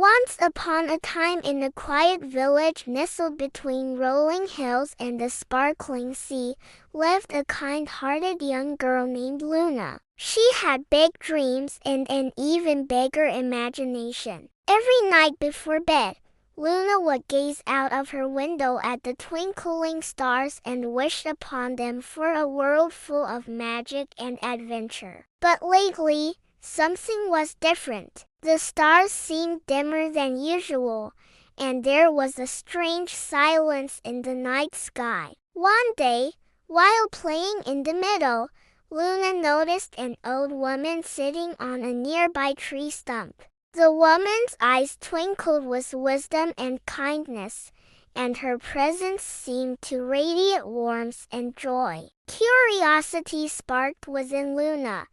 Once upon a time in a quiet village nestled between rolling hills and the sparkling sea, lived a kind-hearted young girl named Luna. She had big dreams and an even bigger imagination. Every night before bed, Luna would gaze out of her window at the twinkling stars and wish upon them for a world full of magic and adventure. But lately, something was different. The stars seemed dimmer than usual, and there was a strange silence in the night sky. One day, while playing in the meadow, Luna noticed an old woman sitting on a nearby tree stump. The woman's eyes twinkled with wisdom and kindness, and her presence seemed to radiate warmth and joy. Curiosity sparked within Luna,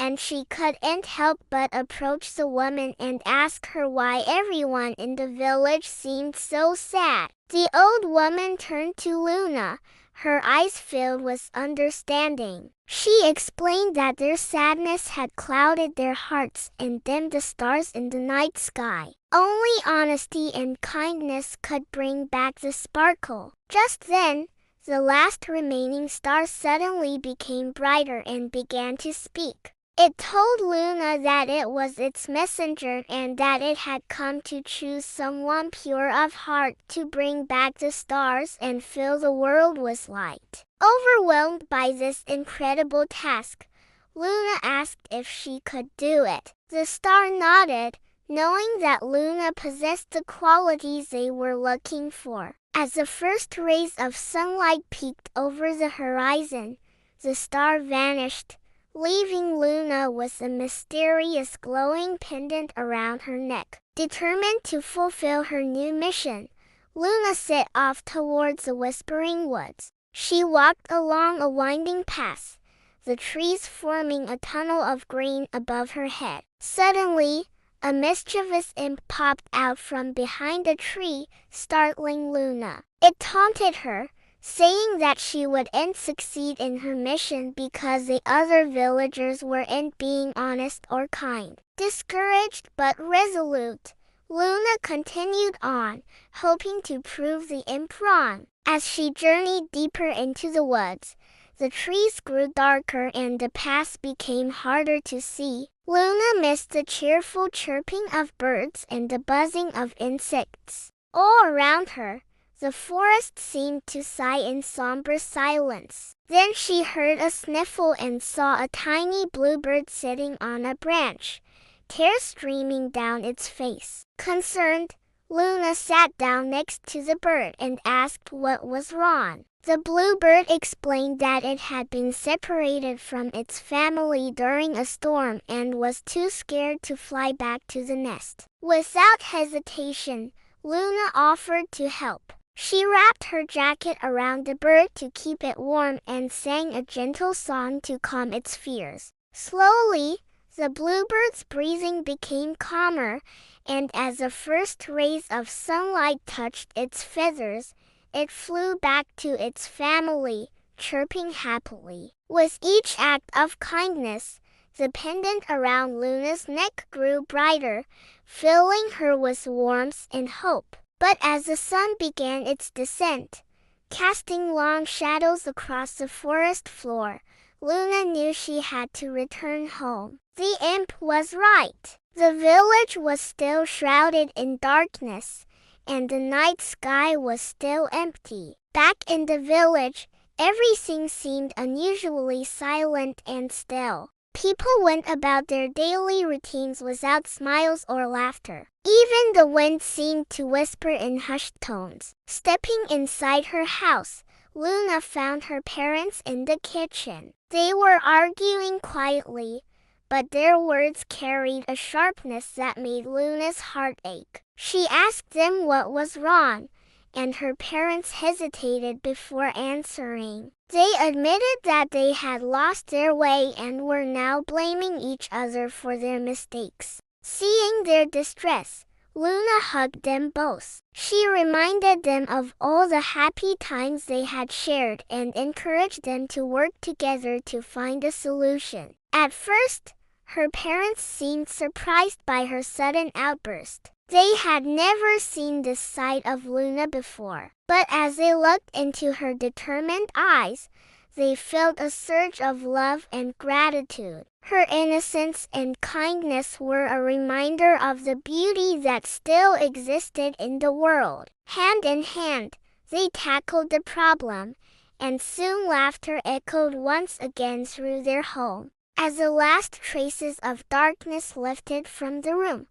and she couldn't help but approach the woman and ask her why everyone in the village seemed so sad. The old woman turned to Luna, her eyes filled with understanding. She explained that their sadness had clouded their hearts and dimmed the stars in the night sky. Only honesty and kindness could bring back the sparkle. Just then, the last remaining star suddenly became brighter and began to speak. It told Luna that it was its messenger and that it had come to choose someone pure of heart to bring back the stars and fill the world with light. Overwhelmed by this incredible task, Luna asked if she could do it. The star nodded, knowing that Luna possessed the qualities they were looking for. As the first rays of sunlight peeked over the horizon, the star vanished, leaving Luna with a mysterious glowing pendant around her neck. Determined to fulfill her new mission, Luna set off towards the Whispering Woods. She walked along a winding path, the trees forming a tunnel of green above her head. Suddenly, a mischievous imp popped out from behind a tree, startling Luna. It taunted her, saying that she wouldn't succeed in her mission because the other villagers weren't being honest or kind. Discouraged but resolute, Luna continued on, hoping to prove the imp wrong. As she journeyed deeper into the woods, the trees grew darker and the path became harder to see. Luna missed the cheerful chirping of birds and the buzzing of insects. All around her, the forest seemed to sigh in somber silence. Then she heard a sniffle and saw a tiny bluebird sitting on a branch, tears streaming down its face. Concerned, Luna sat down next to the bird and asked what was wrong. The bluebird explained that it had been separated from its family during a storm and was too scared to fly back to the nest. Without hesitation, Luna offered to help. She wrapped her jacket around the bird to keep it warm and sang a gentle song to calm its fears. Slowly, the bluebird's breathing became calmer, and as the first rays of sunlight touched its feathers, it flew back to its family, chirping happily. With each act of kindness, the pendant around Luna's neck grew brighter, filling her with warmth and hope. But as the sun began its descent, casting long shadows across the forest floor, Luna knew she had to return home. The imp was right. The village was still shrouded in darkness, and the night sky was still empty. Back in the village, everything seemed unusually silent and still. People went about their daily routines without smiles or laughter. Even the wind seemed to whisper in hushed tones. Stepping inside her house, Luna found her parents in the kitchen. They were arguing quietly, but their words carried a sharpness that made Luna's heart ache. She asked them what was wrong, and her parents hesitated before answering. They admitted that they had lost their way and were now blaming each other for their mistakes. Seeing their distress, Luna hugged them both. She reminded them of all the happy times they had shared and encouraged them to work together to find a solution. At first, her parents seemed surprised by her sudden outburst. They had never seen this side of Luna before, but as they looked into her determined eyes, they felt a surge of love and gratitude. Her innocence and kindness were a reminder of the beauty that still existed in the world. Hand in hand, they tackled the problem, and soon laughter echoed once again through their home. As the last traces of darkness lifted from the room,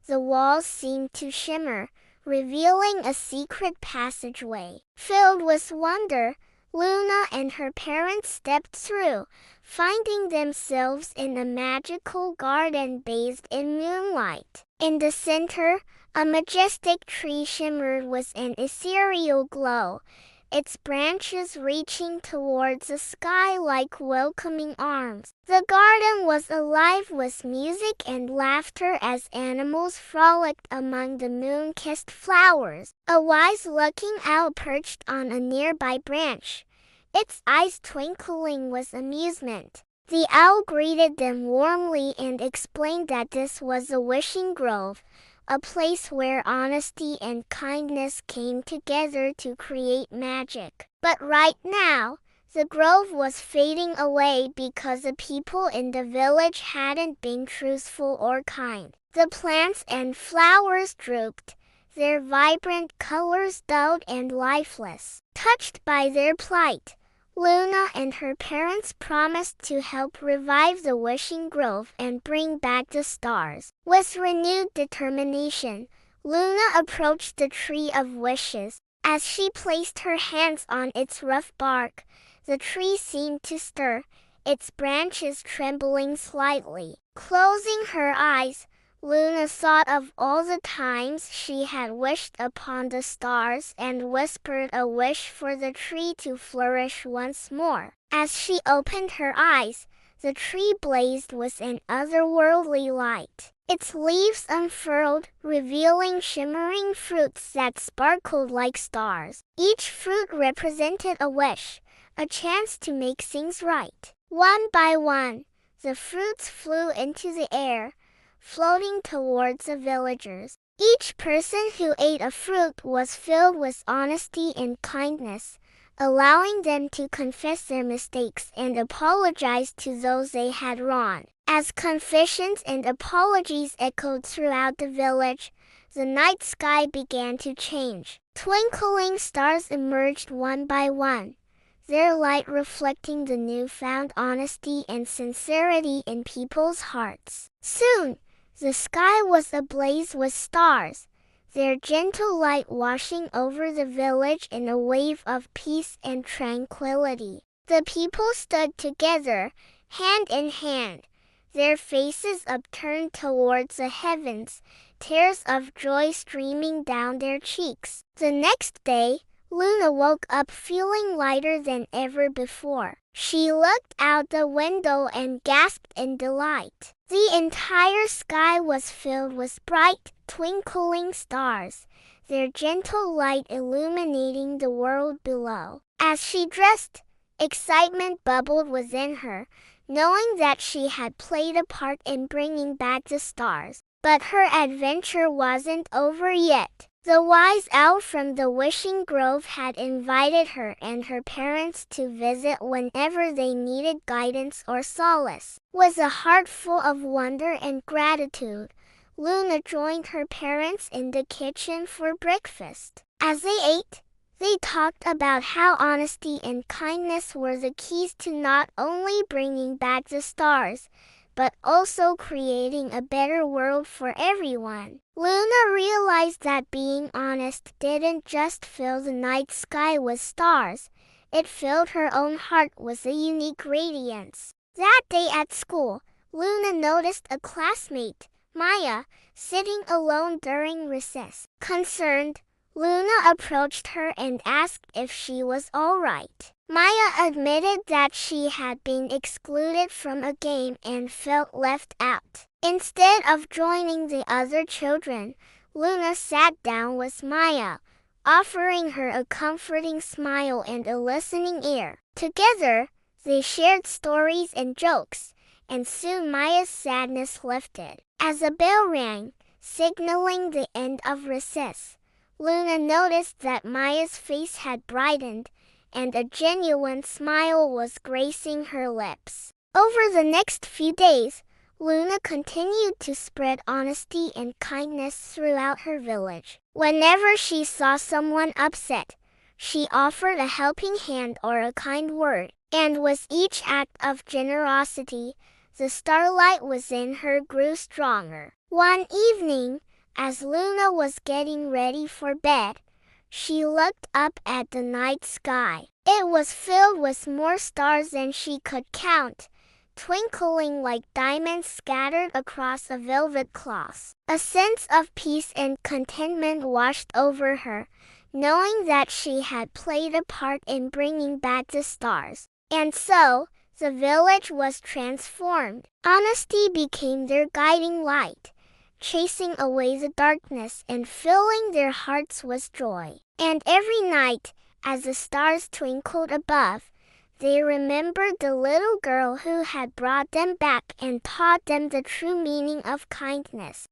the walls seemed to shimmer, revealing a secret passageway. Filled with wonder, Luna and her parents stepped through, finding themselves in a magical garden bathed in moonlight. In the center, a majestic tree shimmered with an ethereal glow, its branches reaching towards the sky like welcoming arms. The garden was alive with music and laughter as animals frolicked among the moon-kissed flowers. A wise-looking owl perched on a nearby branch, its eyes twinkling with amusement. The owl greeted them warmly and explained that this was a wishing grove, a place where honesty and kindness came together to create magic. But right now, the grove was fading away because the people in the village hadn't been truthful or kind. The plants and flowers drooped, their vibrant colors dulled and lifeless. Touched by their plight, Luna and her parents promised to help revive the wishing grove and bring back the stars. With renewed determination, Luna approached the tree of wishes. As she placed her hands on its rough bark, the tree seemed to stir, its branches trembling slightly. Closing her eyes, Luna thought of all the times she had wished upon the stars and whispered a wish for the tree to flourish once more. As she opened her eyes, the tree blazed with an otherworldly light. Its leaves unfurled, revealing shimmering fruits that sparkled like stars. Each fruit represented a wish, a chance to make things right. One by one, the fruits flew into the air, floating towards the villagers. Each person who ate a fruit was filled with honesty and kindness, allowing them to confess their mistakes and apologize to those they had wronged. As confessions and apologies echoed throughout the village, the night sky began to change. Twinkling stars emerged one by one, their light reflecting the newfound honesty and sincerity in people's hearts. Soon, the sky was ablaze with stars, their gentle light washing over the village in a wave of peace and tranquility. The people stood together, hand in hand, their faces upturned towards the heavens, tears of joy streaming down their cheeks. The next day, Luna woke up feeling lighter than ever before. She looked out the window and gasped in delight. The entire sky was filled with bright, twinkling stars, their gentle light illuminating the world below. As she dressed, excitement bubbled within her, knowing that she had played a part in bringing back the stars. But her adventure wasn't over yet. The wise owl from the Wishing Grove had invited her and her parents to visit whenever they needed guidance or solace. With a heart full of wonder and gratitude, Luna joined her parents in the kitchen for breakfast. As they ate, they talked about how honesty and kindness were the keys to not only bringing back the stars, but also creating a better world for everyone. Luna realized that being honest didn't just fill the night sky with stars, it filled her own heart with a unique radiance. That day at school, Luna noticed a classmate, Maya, sitting alone during recess. Concerned, Luna approached her and asked if she was all right. Maya admitted that she had been excluded from a game and felt left out. Instead of joining the other children, Luna sat down with Maya, offering her a comforting smile and a listening ear. Together, they shared stories and jokes, and soon Maya's sadness lifted. As a bell rang, signaling the end of recess. Luna noticed that Maya's face had brightened, and a genuine smile was gracing her lips. Over the next few days, Luna continued to spread honesty and kindness throughout her village. Whenever she saw someone upset, she offered a helping hand or a kind word, and with each act of generosity, the starlight within her grew stronger. One evening, as Luna was getting ready for bed, she looked up at the night sky. It was filled with more stars than she could count, twinkling like diamonds scattered across a velvet cloth. A sense of peace and contentment washed over her, knowing that she had played a part in bringing back the stars. And so, the village was transformed. Honesty became their guiding light, chasing away the darkness and filling their hearts with joy. And every night, as the stars twinkled above, they remembered the little girl who had brought them back and taught them the true meaning of kindness.